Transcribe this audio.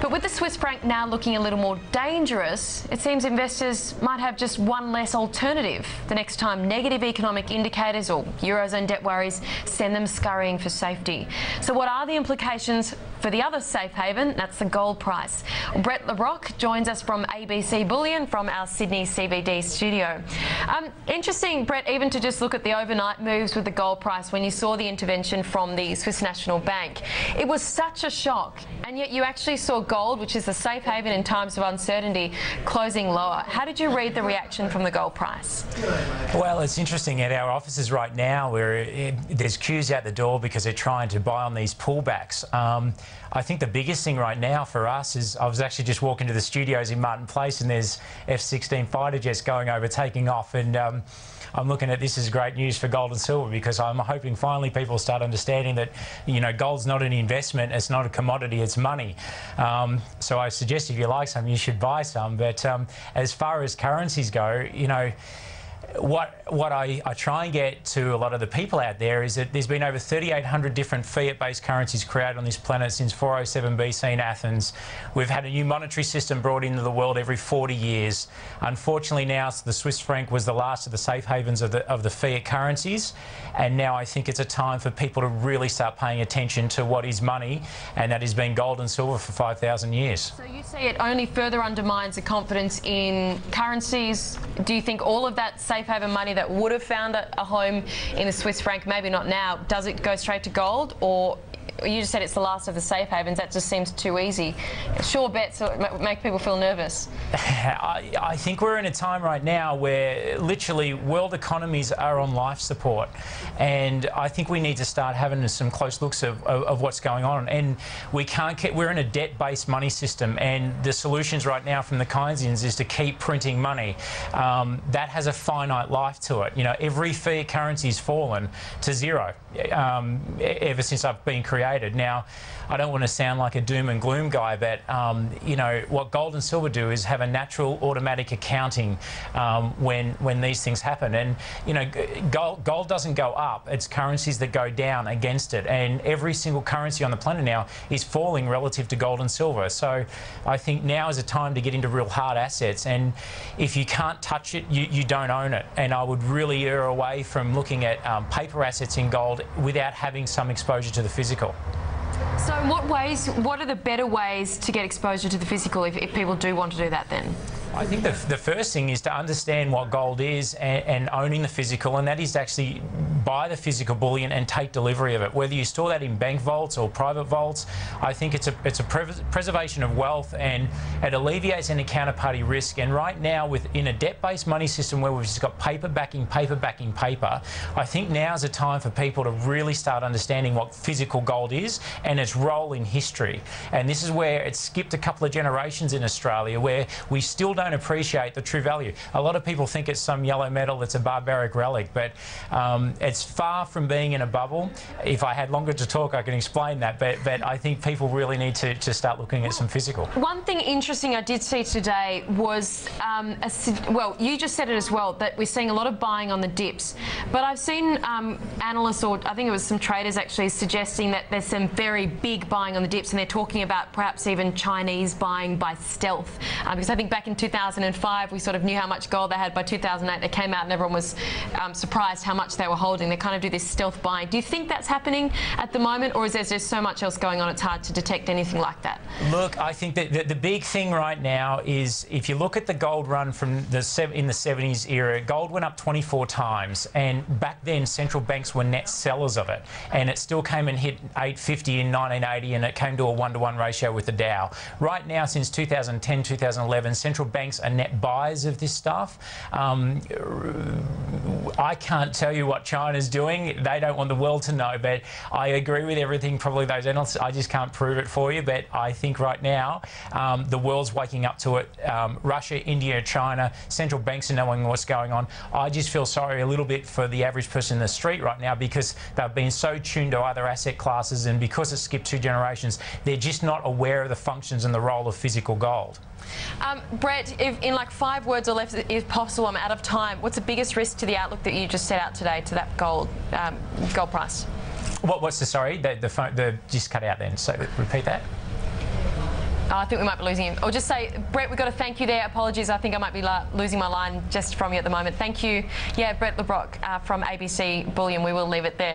But with the Swiss franc now looking a little more dangerous, it seems investors might have just one less alternative the next time negative economic indicators or Eurozone debt worries send them scurrying for safety. So what are the implications for the other safe haven? That's the gold price. Brocque joins us from ABC Bullion from our Sydney CBD studio. Interesting, Brett, even to just look at the overnight moves with the gold price when you saw the intervention from the Swiss National Bank. It was such a shock, and yet you actually saw gold, which is the safe haven in times of uncertainty, closing lower. How did you read the reaction from the gold price? Well, it's interesting at our offices right now where there's queues out the door because they're trying to buy on these pullbacks. I think the biggest thing right now for us is I was actually just walking to the studios in Martin Place and there's F-16 fighter jets going over, taking off, and I'm looking at this as great news for gold and silver because I'm hoping finally people start understanding that, you know, gold's not an investment, it's not a commodity, it's money. So I suggest if you like some, you should buy some. But as far as currencies go, you know, what I try and get to a lot of the people out there is that there's been over 3,800 different fiat-based currencies created on this planet since 407 BC in Athens. We've had a new monetary system brought into the world every 40 years. Unfortunately now the Swiss franc was the last of the safe havens of the fiat currencies, and now I think it's a time for people to really start paying attention to what is money, and that has been gold and silver for 5,000 years. So you say it only further undermines the confidence in currencies. Do you think all of that safe haven money that would have found a home in the Swiss franc, maybe not now, does it go straight to gold? Or you just said it's the last of the safe havens, that just seems too easy. Sure bets make people feel nervous. I think we're in a time right now where literally world economies are on life support, and I think we need to start having some close looks of what's going on. And we can't keep, we're in a debt-based money system, and the solutions right now from the Keynesians is to keep printing money. That has a finite life to it. You know, every fiat currency's fallen to zero ever since I've been created. Now, I don't want to sound like a doom and gloom guy, but you know, what gold and silver do is have a natural automatic accounting when these things happen. And you know, gold doesn't go up, it's currencies that go down against it, and every single currency on the planet now is falling relative to gold and silver. So I think now is a time to get into real hard assets, and if you can't touch it, you don't own it. And I would really err away from looking at paper assets in gold without having some exposure to the physical. So what are the better ways to get exposure to the physical if people do want to do that then? I think the first thing is to understand what gold is and owning the physical, and that is to actually buy the physical bullion and take delivery of it. Whether you store that in bank vaults or private vaults, I think it's a preservation of wealth, and it alleviates any counterparty risk. And right now, in a debt-based money system where we've just got paper backing paper, I think now's a time for people to really start understanding what physical gold is and its role in history. And this is where it's skipped a couple of generations in Australia, where we still don't appreciate the true value. A lot of people think it's some yellow metal that's a barbaric relic, but it's far from being in a bubble. If I had longer to talk, I can explain that, but I think people really need to start looking at some physical. One thing interesting I did see today was, well, you just said it as well, that we're seeing a lot of buying on the dips, but I've seen analysts, or I think it was some traders actually, suggesting that there's some very big buying on the dips, and they're talking about perhaps even Chinese buying by stealth, because I think back in 2005 we sort of knew how much gold they had. By 2008 they came out and everyone was surprised how much they were holding. They kind of do this stealth buying. Do you think that's happening at the moment, or is there just so much else going on it's hard to detect anything like that? Look, I think that the big thing right now is, if you look at the gold run from in the 70s era, gold went up 24 times, and back then central banks were net sellers of it, and it still came and hit 850 in 1980, and it came to a 1-to-1 ratio with the Dow. Right now, since 2010, 2011, central banks are net buyers of this stuff. I can't tell you what China's doing. They don't want the world to know, but I agree with everything probably those analysts. I just can't prove it for you, but I think right now the world's waking up to it. Russia, India, China, central banks are knowing what's going on. I just feel sorry a little bit for the average person in the street right now, because they've been so tuned to other asset classes, and because it skipped 2 generations, they're just not aware of the functions and the role of physical gold. Brett, if in like 5 words or less, if possible, I'm out of time. What's the biggest risk to the outlook that you just set out today to that gold price? What's the, sorry, the phone just cut out then, so repeat that. Oh, I think we might be losing him. Or just say, Brett, we've got to thank you there. Apologies, I think I might be losing my line just from you at the moment. Thank you. Yeah, Brett LeBrocque from ABC Bullion. We will leave it there.